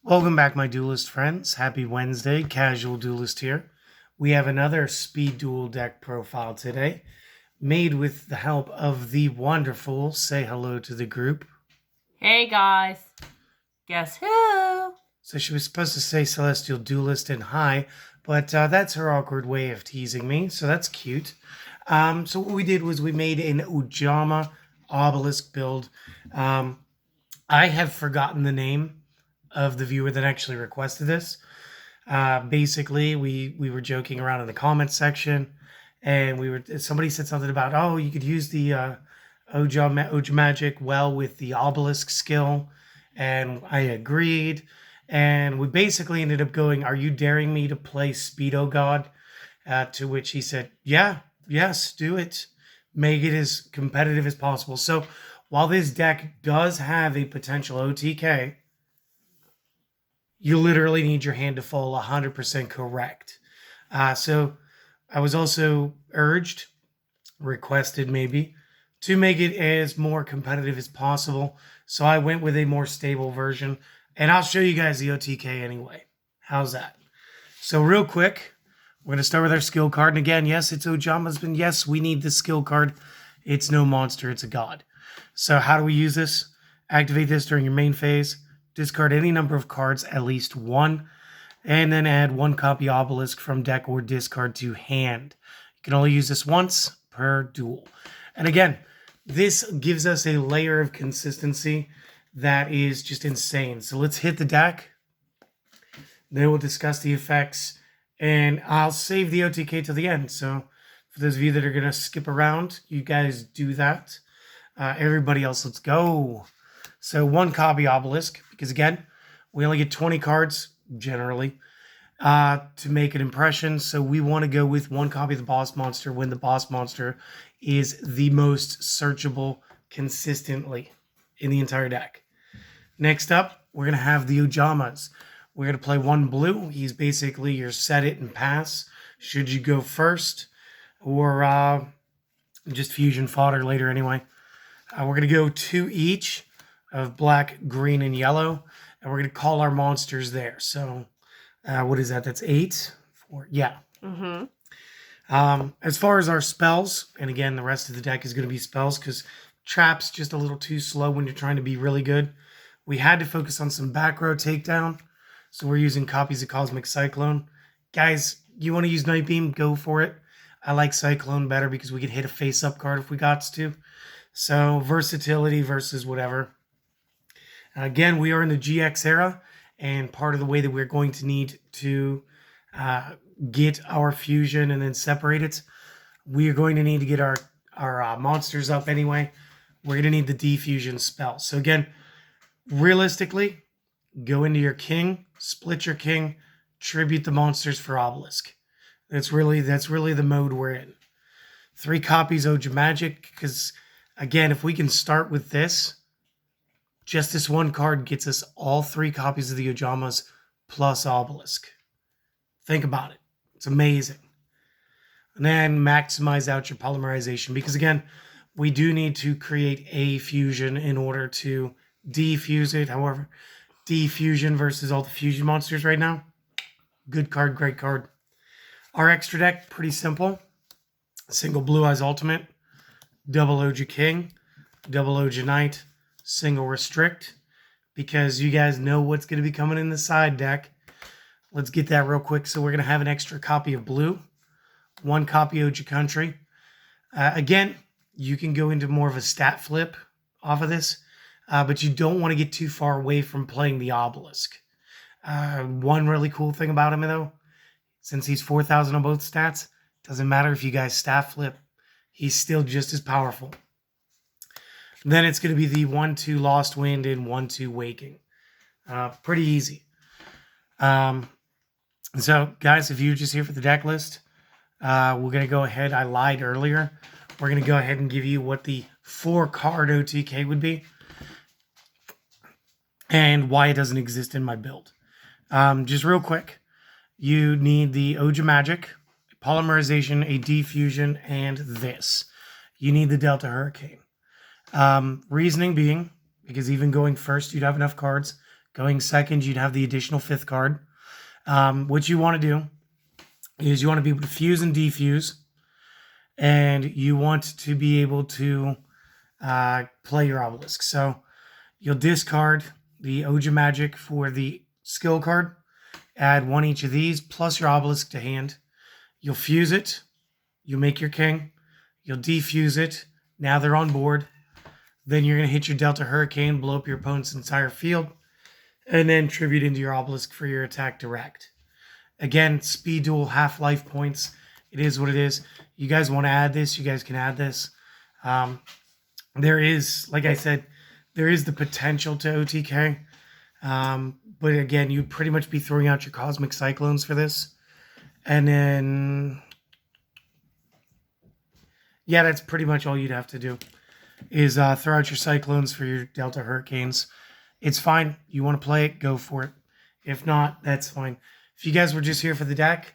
Welcome back, my duelist friends. Happy Wednesday. Casual Duelist here. We have another speed duel deck profile today, made with the help of the wonderful Say Hello to the Group. Hey guys, guess who? So she was supposed to say Celestial Duelist and hi, but that's her awkward way of teasing me, so that's cute. So what we did was we made an Ojama obelisk build. I have forgotten the name of the viewer that actually requested this. Basically, we were joking around in the comments section, and somebody said something about, oh, you could use the Ojama magic well with the obelisk skill, and I agreed. And we basically ended up going, are you daring me to play Speedo God? To which he said, yes, do it. Make it as competitive as possible. So while this deck does have a potential OTK, you literally need your hand to fall 100% correct. So I was also requested maybe, to make it as more competitive as possible. So I went with a more stable version, and I'll show you guys the OTK anyway. How's that? So real quick, we're going to start with our skill card. And again, yes, it's Ojama's, but yes, we need the skill card. It's no monster, it's a god. So how do we use this? Activate this during your main phase. Discard any number of cards, at least one, and then add one copy obelisk from deck or discard to hand. You can only use this once per duel. And again, this gives us a layer of consistency that is just insane. So let's hit the deck. Then we'll discuss the effects, and I'll save the OTK to the end. So for those of you that are going to skip around, you guys do that. Everybody else, let's go. So one copy obelisk, because again, we only get 20 cards generally to make an impression. So we want to go with one copy of the boss monster when the boss monster is the most searchable consistently in the entire deck. Next up, we're going to have the Ojamas. We're going to play one blue. He's basically your set it and pass. Should you go first or just fusion fodder later anyway. We're going to go two each of black, green, and yellow, and we're going to call our monsters there. So what is that? That's 8? 4, yeah. As far as our spells, and again, the rest of the deck is going to be spells because Trap's just a little too slow when you're trying to be really good. We had to focus on some back row takedown, so we're using copies of Cosmic Cyclone. Guys, you want to use Night Beam? Go for it. I like Cyclone better because we could hit a face-up card if we got to. So versatility versus whatever. Again, we are in the GX era, and part of the way that we're going to need to get our fusion and then separate it, we are going to need to get our monsters up anyway. We're going to need the defusion spell. So again, realistically, go into your king, split your king, tribute the monsters for obelisk. That's really the mode we're in. 3 copies Ojama Magic, because again, if we can start with this, just this one card gets us all 3 copies of the Ojamas plus obelisk. Think about it. It's amazing. And then maximize out your polymerization, because again, we do need to create a fusion in order to defuse it. However, defusion versus all the fusion monsters right now, good card, great card. Our extra deck, pretty simple. Single Blue Eyes Ultimate, double Oja King, double Oja Knight, single Restrict, because you guys know what's going to be coming in the side deck. Let's get that real quick. So we're going to have an extra copy of Blue, 1 copy Oja Country. Again, you can go into more of a stat flip off of this, but you don't want to get too far away from playing the obelisk. One really cool thing about him, though, since he's 4,000 on both stats, doesn't matter if you guys stat flip, he's still just as powerful. Then it's going to be the 1-2 Lost Wind and 1-2 Waking. Pretty easy. So, guys, if you're just here for the deck list, we're going to go ahead. I lied earlier. We're going to go ahead and give you what the 4-card OTK would be and why it doesn't exist in my build. Just real quick, you need the Ojama Magic, Polymerization, a Defusion, and this. You need the Delta Hurricane. Reasoning being, because even going first, you'd have enough cards. Going second, you'd have the additional 5th card. What you want to do is you want to be able to fuse and defuse, and you want to be able to play your obelisk. So you'll discard the Ojama for the skill card, add 1 each of these, plus your obelisk to hand. You'll fuse it, you'll make your king, you'll defuse it, now they're on board. Then you're going to hit your Delta Hurricane, blow up your opponent's entire field, and then tribute into your obelisk for your attack direct. Again, speed duel, half life points. It is what it is. You guys want to add this, you guys can add this. There is, like I said, there is the potential to OTK. But again, you'd pretty much be throwing out your Cosmic Cyclones for this. And then, yeah, that's pretty much all you'd have to do is throw out your Cyclones for your Delta Hurricanes. It's fine. You want to play it, go for it. If not, that's fine. If you guys were just here for the deck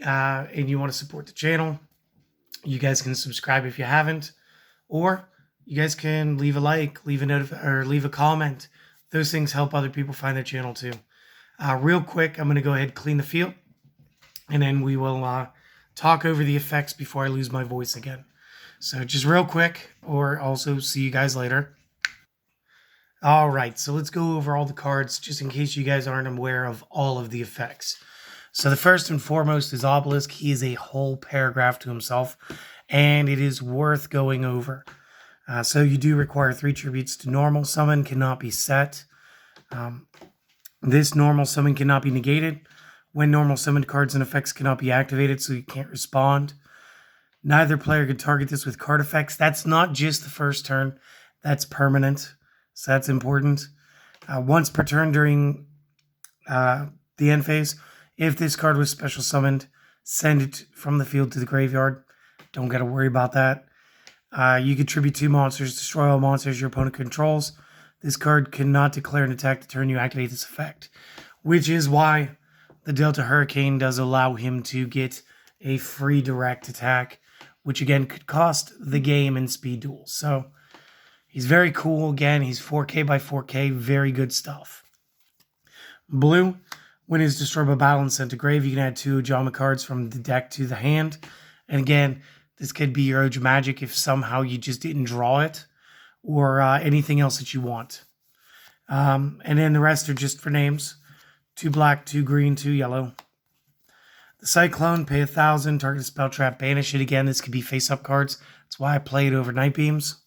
and you want to support the channel, you guys can subscribe if you haven't. Or you guys can leave a like, leave a comment. Those things help other people find the channel too. Real quick, I'm going to go ahead and clean the field, and then we will talk over the effects before I lose my voice again. So just real quick, or also see you guys later. All right, so let's go over all the cards, just in case you guys aren't aware of all of the effects. So the first and foremost is Obelisk. He is a whole paragraph to himself, and it is worth going over. So you do require 3 tributes to normal summon, cannot be set. This normal summon cannot be negated. When normal summoned cards and effects cannot be activated, so you can't respond. Neither player can target this with card effects. That's not just the first turn. That's permanent. So that's important. Once per turn during the end phase, if this card was special summoned, send it from the field to the graveyard. Don't got to worry about that. You can tribute 2 monsters, destroy all monsters your opponent controls. This card cannot declare an attack the turn you activate this effect, which is why the Delta Hurricane does allow him to get a free direct attack, which again could cost the game in speed duels. So he's very cool. Again, he's 4K by 4K, very good stuff. Blue, when it's destroyed by battle and sent to grave, you can add 2 Ojama cards from the deck to the hand. And again, this could be your Ojama if somehow you just didn't draw it, or anything else that you want. And then the rest are just for names. 2 black, 2 green, 2 yellow. The Cyclone, pay 1,000, target a spell trap, banish it again. This could be face-up cards. That's why I play it over Night Beams.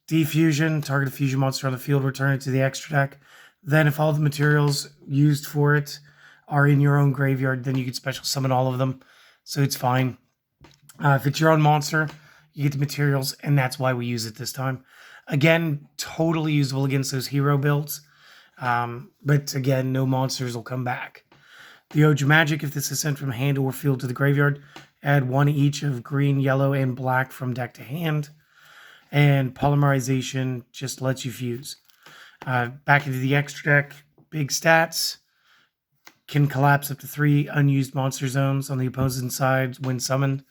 Defusion, target a fusion monster on the field, return it to the extra deck. Then if all the materials used for it are in your own graveyard, then you can special summon all of them. So it's fine. If it's your own monster, you get the materials, and that's why we use it this time. Again, totally usable against those hero builds. But again, no monsters will come back. The Ojama, if this is sent from hand or field to the graveyard, add 1 each of green, yellow, and black from deck to hand. And Polymerization just lets you fuse. Back into the extra deck, big stats. Can collapse up to 3 unused monster zones on the opposing side when summoned.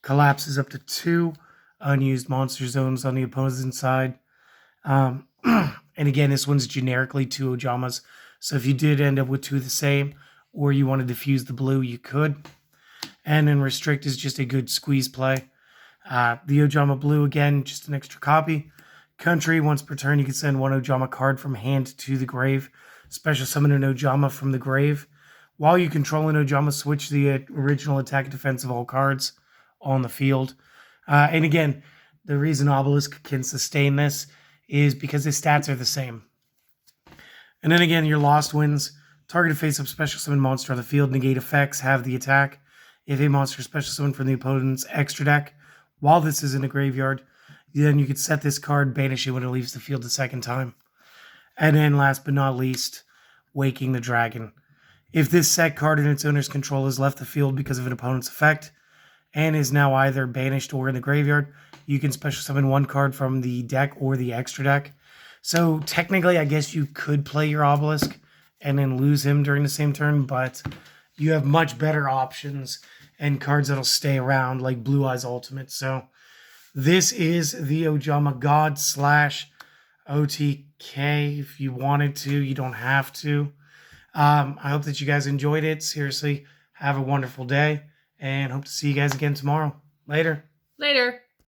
Collapses up to 2 unused monster zones on the opposing side. And again, this one's generically 2 Ojamas. So if you did end up with 2 of the same, or you wanted to fuse the blue, you could. And then Restrict is just a good squeeze play. The Ojama blue, again, just an extra copy. Country, once per turn, you can send 1 Ojama card from hand to the grave. Special summon an Ojama from the grave. While you control an Ojama, switch the original attack and defense of all cards on the field. And again, the reason Obelisk can sustain this is because his stats are the same. And then again, your Lost Winds. Target a face-up special summon monster on the field. Negate effects. Have the attack. If a monster is special summoned from the opponent's extra deck, while this is in the graveyard, then you could set this card, banish it when it leaves the field the second time. And then last but not least, Waking the Dragon. If this set card in its owner's control has left the field because of an opponent's effect, and is now either banished or in the graveyard, you can special summon 1 card from the deck or the extra deck. So technically, I guess you could play your Obelisk and then lose him during the same turn, but you have much better options and cards that'll stay around, like Blue Eyes Ultimate. So this is the Ojama God / OTK if you wanted to. You don't have to. I hope that you guys enjoyed it. Seriously, have a wonderful day and hope to see you guys again tomorrow. Later. Later.